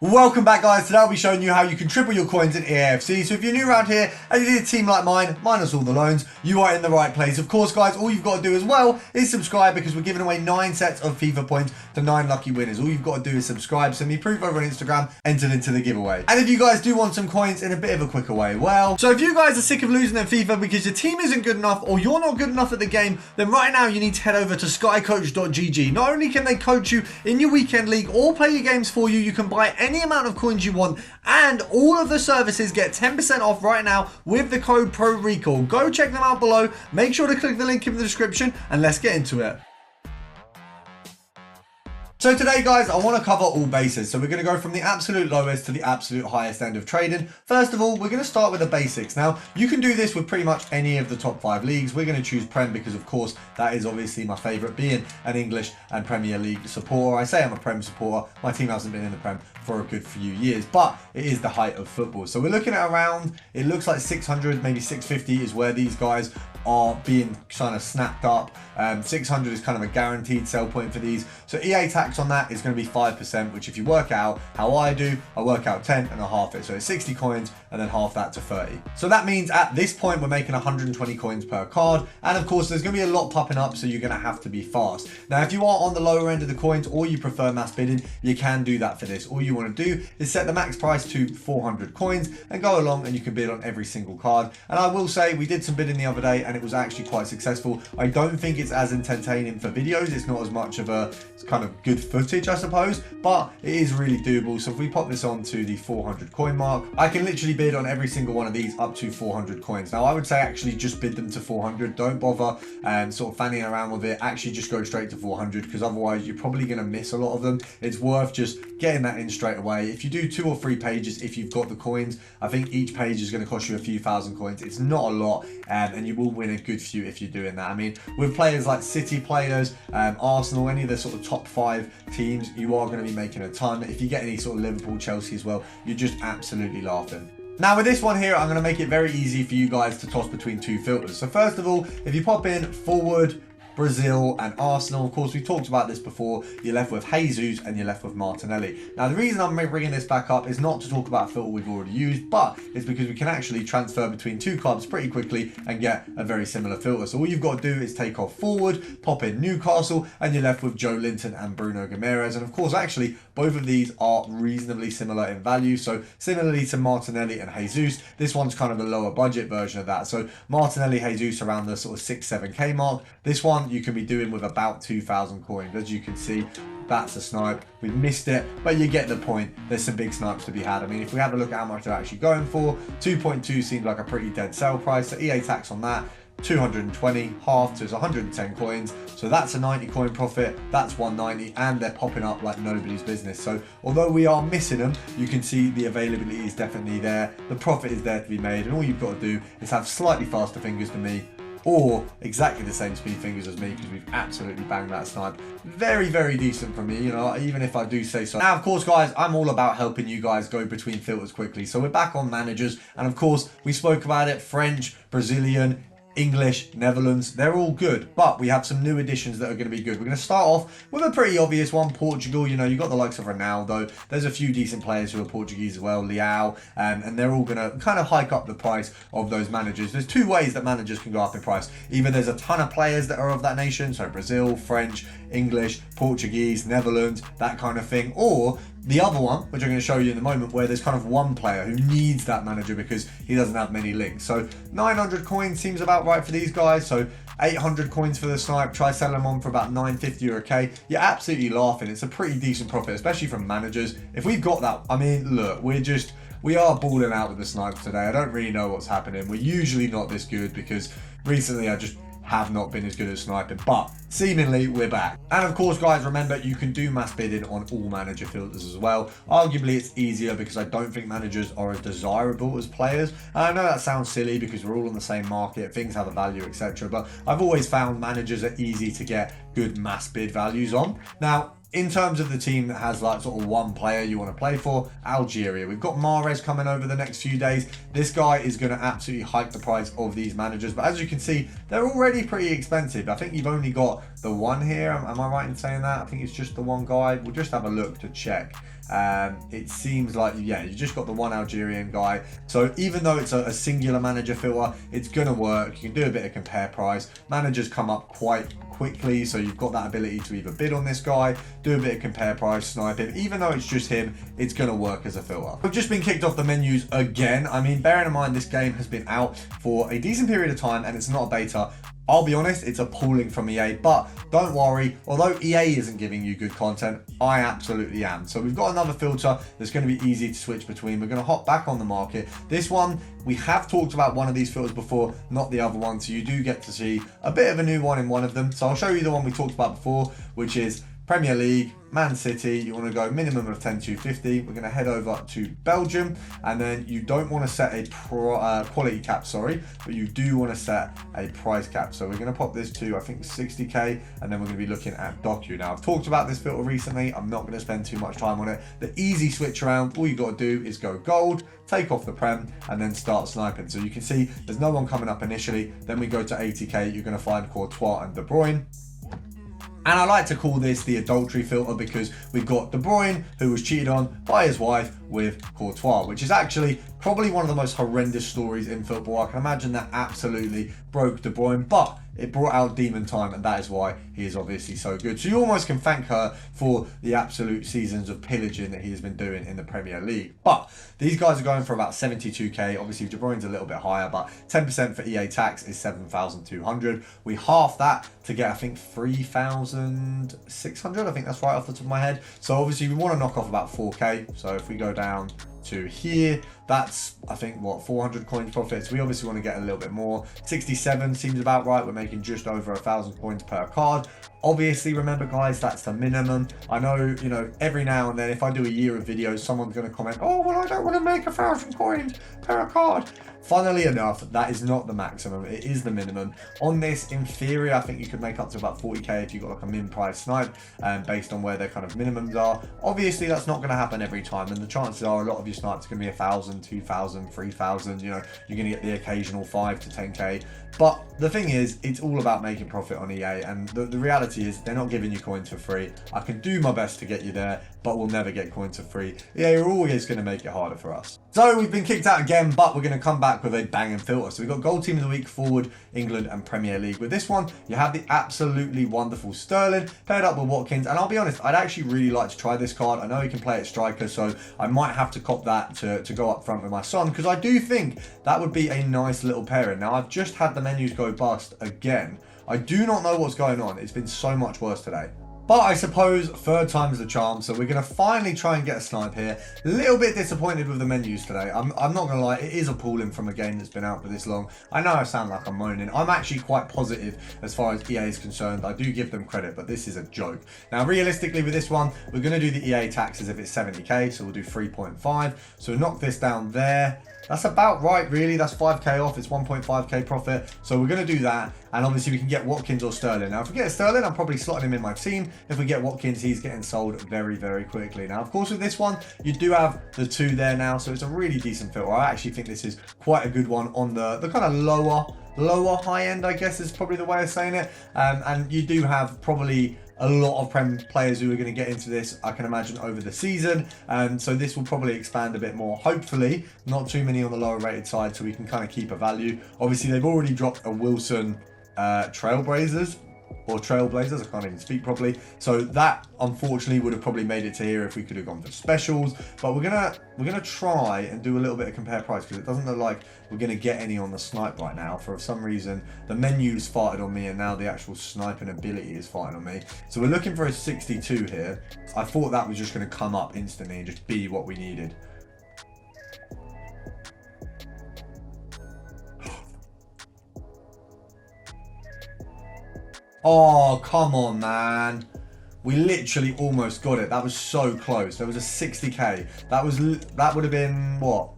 Welcome back, guys. Today I'll be showing you how you can triple your coins in EAFC. So if you're new around here and you need a team like mine, minus all the loans, you are in the right place. Of course, guys, all you've got to do as well is subscribe, because we're giving away 9 sets of FIFA points to 9 lucky winners. All you've got to do is subscribe, send me proof over on Instagram, entered into the giveaway. And if you guys do want some coins in a bit of a quicker way, well, so if you guys are sick of losing in FIFA because your team isn't good enough or you're not good enough at the game, then right now you need to head over to skycoach.gg. Not only can they coach you in your weekend league or play your games for you, you can buy any amount of coins you want, and all of the services get 10% off right now with the code PRORECALL. Go check them out below. Make sure to click the link in the description, and let's get into it. So today, guys, I want to cover all bases. So we're going to go from the absolute lowest to the absolute highest end of trading. First of all, we're going to start with the basics. Now, you can do this with pretty much any of the top 5 leagues. We're going to choose Prem because, of course, that is obviously my favourite, being an English and Premier League supporter. I say I'm a Prem supporter. My team hasn't been in the Prem for a good few years, but it is the height of football. So we're looking at around, it looks like 600, maybe 650 is where these guys are being kind of snapped up. 600 is kind of a guaranteed sell point for these. So EA tax on that is going to be 5%, which if you work out how I do, I work out 10 and a half it. So it's 60 coins and then half that to 30. So that means at this point, we're making 120 coins per card. And of course, there's going to be a lot popping up, so you're going to have to be fast. Now, if you are on the lower end of the coins or you prefer mass bidding, you can do that for this. All you want to do is set the max price to 400 coins and go along, and you can bid on every single card. And I will say, we did some bidding the other day and it was actually quite successful. I don't think it's as entertaining for videos. It's not as much of a kind of good footage, I suppose, but it is really doable. So if we pop this on to the 400 coin mark, I can literally bid on every single one of these up to 400 coins. Now, I would say actually just bid them to 400. Don't bother and sort of fanning around with it. Actually just go straight to 400, because otherwise you're probably going to miss a lot of them. It's worth just getting that in straight away. If you do 2 or 3 pages, if you've got the coins, I think each page is going to cost you a few thousand coins. It's not a lot, and you will win a good few if you're doing that. I mean, with players like City players, Arsenal, any of the sort of top 5 teams, you are going to be making a ton. If you get any sort of Liverpool, Chelsea as well, you're just absolutely laughing. Now with this one here, I'm going to make it very easy for you guys to toss between 2 filters. So first of all, if you pop in forward, Brazil and Arsenal, of course, we talked about this before, you're left with Jesus and you're left with Martinelli. Now, the reason I'm bringing this back up is not to talk about a filter we've already used, but it's because we can actually transfer between 2 clubs pretty quickly and get a very similar filter. So all you've got to do is take off forward, pop in Newcastle, and you're left with Joe Linton and Bruno Guimaraes. And of course, actually, both of these are reasonably similar in value. So similarly to Martinelli and Jesus, this one's kind of a lower budget version of that. So Martinelli, Jesus around the sort of 6-7k mark. This one you can be doing with about 2,000 coins. As you can see, that's a snipe. We missed it, but you get the point. There's some big snipes to be had. I mean, if we have a look at how much they're actually going for, 2.2 seems like a pretty dead sell price. So EA tax on that, 220, half to 110 coins. So that's a 90 coin profit, that's 190, and they're popping up like nobody's business. So although we are missing them, you can see the availability is definitely there. The profit is there to be made, and all you've got to do is have slightly faster fingers than me, or exactly the same speed fingers as me, because we've absolutely banged that snipe. Very, very decent from me, you know, even if I do say so. Now, of course, guys, I'm all about helping you guys go between filters quickly. So we're back on managers, and of course, we spoke about it, French, Brazilian, English, Netherlands, they're all good, but we have some new additions that are going to be good. We're going to start off with a pretty obvious one, Portugal. You know, you've got the likes of Ronaldo. There's a few decent players who are Portuguese as well, Leao, and they're all going to kind of hike up the price of those managers. There's 2 ways that managers can go up in price. Either there's a ton of players that are of that nation, so Brazil, French, English, Portuguese, Netherlands, that kind of thing, or the other one, which I'm going to show you in a moment, where there's kind of one player who needs that manager because he doesn't have many links. So 900 coins seems about right for these guys. So 800 coins for the snipe. Try selling them on for about 950 or a K. You're absolutely laughing. It's a pretty decent profit, especially from managers. If we've got that, I mean, look, we are balling out with the snipes today. I don't really know what's happening. We're usually not this good because recently I just have not been as good at sniping, but seemingly we're back. And of course, guys, remember you can do mass bidding on all manager filters as well. Arguably it's easier because I don't think managers are as desirable as players. And I know that sounds silly because we're all on the same market, things have a value, etc. But I've always found managers are easy to get good mass bid values on. Now, in terms of the team that has like sort of one player you want to play for, Algeria. We've got Mahrez coming over the next few days. This guy is going to absolutely hike the price of these managers. But as you can see, they're already pretty expensive. I think you've only got the one here. Am I right in saying that? I think it's just the one guy. We'll just have a look to check. It seems like, yeah, you just got the one Algerian guy. So even though it's a singular manager filter, it's going to work. You can do a bit of compare price. Managers come up quite quickly, so you've got that ability to either bid on this guy, do a bit of compare price, snipe him. Even though it's just him, it's going to work as a filter. We've just been kicked off the menus again. I mean, bearing in mind this game has been out for a decent period of time and it's not a beta, I'll be honest, it's appalling from EA, but don't worry, although EA isn't giving you good content, I absolutely am. So we've got another filter that's going to be easy to switch between. We're going to hop back on the market. This one, we have talked about one of these filters before, not the other one, so you do get to see a bit of a new one in one of them. So I'll show you the one we talked about before, which is Premier League, Man City. You want to go minimum of 10,250. We're going to head over to Belgium, and then you don't want to set a quality cap, sorry, but you do want to set a price cap. So we're going to pop this to, I think, 60k, and then we're going to be looking at Docu. Now, I've talked about this filter recently. I'm not going to spend too much time on it. The easy switch around, all you got to do is go gold, take off the Prem, and then start sniping. So you can see there's no one coming up initially. Then we go to 80k. You're going to find Courtois and De Bruyne. And I like to call this the adultery filter because we've got De Bruyne, who was cheated on by his wife with Courtois, which is actually probably one of the most horrendous stories in football. I can imagine that absolutely broke De Bruyne, but it brought out demon time, and that is why he is obviously so good. So you almost can thank her for the absolute seasons of pillaging that he has been doing in the Premier League. But these guys are going for about 72k. Obviously, De Bruyne's a little bit higher, but 10% for EA tax is 7,200. We half that to get, I think, 3,600. I think that's right off the top of my head. So obviously, we want to knock off about 4k. So if we go down to here, that's, I think, what, 400 coins profits. We obviously want to get a little bit more. 67 seems about right. We're making just over 1,000 coins per card. Obviously, remember, guys, that's the minimum. I know, you know, every now and then, if I do a year of videos, someone's going to comment, oh, well, I don't want to make 1,000 coins per card. Funnily enough, that is not the maximum. It is the minimum. On this, in theory, I think you could make up to about 40k if you got like a min price snipe, based on where their kind of minimums are. Obviously, that's not going to happen every time, and the chances are a lot of your snipes are going to be 1,000, 2,000, 3,000. You know, you're going to get the occasional 5 to 10k. But the thing is, it's all about making profit on EA, and the reality is they're not giving you coins for free. I can do my best to get you there, but we'll never get coins for free. EA are always going to make it harder for us. So we've been kicked out again, but we're going to come back with a banging filter. So we've got Gold Team of the Week, Forward, England and Premier League. With this one, you have the absolutely wonderful Sterling paired up with Watkins. And I'll be honest, I'd actually really like to try this card. I know he can play at striker, so I might have to cop that to go up front with my son, because I do think that would be a nice little pairing. Now, I've just had the menus go bust again. I do not know what's going on. It's been so much worse today. But I suppose third time's the charm, so we're going to finally try and get a snipe here. A little bit disappointed with the menus today. I'm not going to lie, it is appalling from a game that's been out for this long. I know I sound like I'm moaning. I'm actually quite positive as far as EA is concerned. I do give them credit, but this is a joke. Now, realistically with this one, we're going to do the EA taxes if it's 70k, so we'll do 3.5. So we'll knock this down there. That's about right, really. That's 5k off. It's 1.5k profit. So we're going to do that. And obviously, we can get Watkins or Sterling. Now, if we get Sterling, I'm probably slotting him in my team. If we get Watkins, he's getting sold very, very quickly. Now, of course, with this one, you do have the 2 there now. So it's a really decent filter. I actually think this is quite a good one on the kind of lower high end, I guess is probably the way of saying it. And you do have probably a lot of Prem players who are going to get into this, I can imagine, over the season. So this will probably expand a bit more. Hopefully, not too many on the lower rated side, so we can kind of keep a value. Obviously, they've already dropped a Wilson Trailblazers, I can't even speak properly. So that, unfortunately, would have probably made it to here if we could have gone for specials. But we're gonna try and do a little bit of compare price, because it doesn't look like we're gonna get any on the snipe right now. For some reason, the menu's farted on me, and now the actual sniping ability is farting on me. So we're looking for a 62 here. I thought that was just gonna come up instantly and just be what we needed. Oh, come on, man. We literally almost got it. That was so close. There was a 60k. That would have been, what,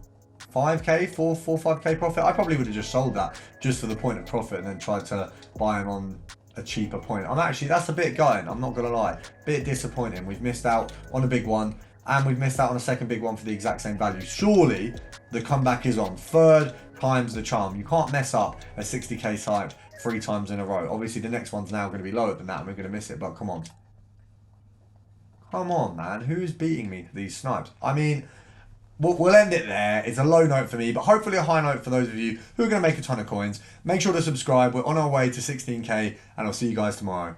5k? 5k profit? I probably would have just sold that just for the point of profit and then tried to buy him on a cheaper point. That's a bit gutting, I'm not going to lie. Bit disappointing. We've missed out on a big one, and we've missed out on a second big one for the exact same value. Surely the comeback is on. Third time's the charm. You can't mess up a 60k side 3 times in a row. Obviously, the next one's now going to be lower than that, and we're going to miss it, but come on. Come on, man. Who's beating me to these snipes? I mean, we'll end it there. It's a low note for me, but hopefully a high note for those of you who are going to make a ton of coins. Make sure to subscribe. We're on our way to 16K, and I'll see you guys tomorrow.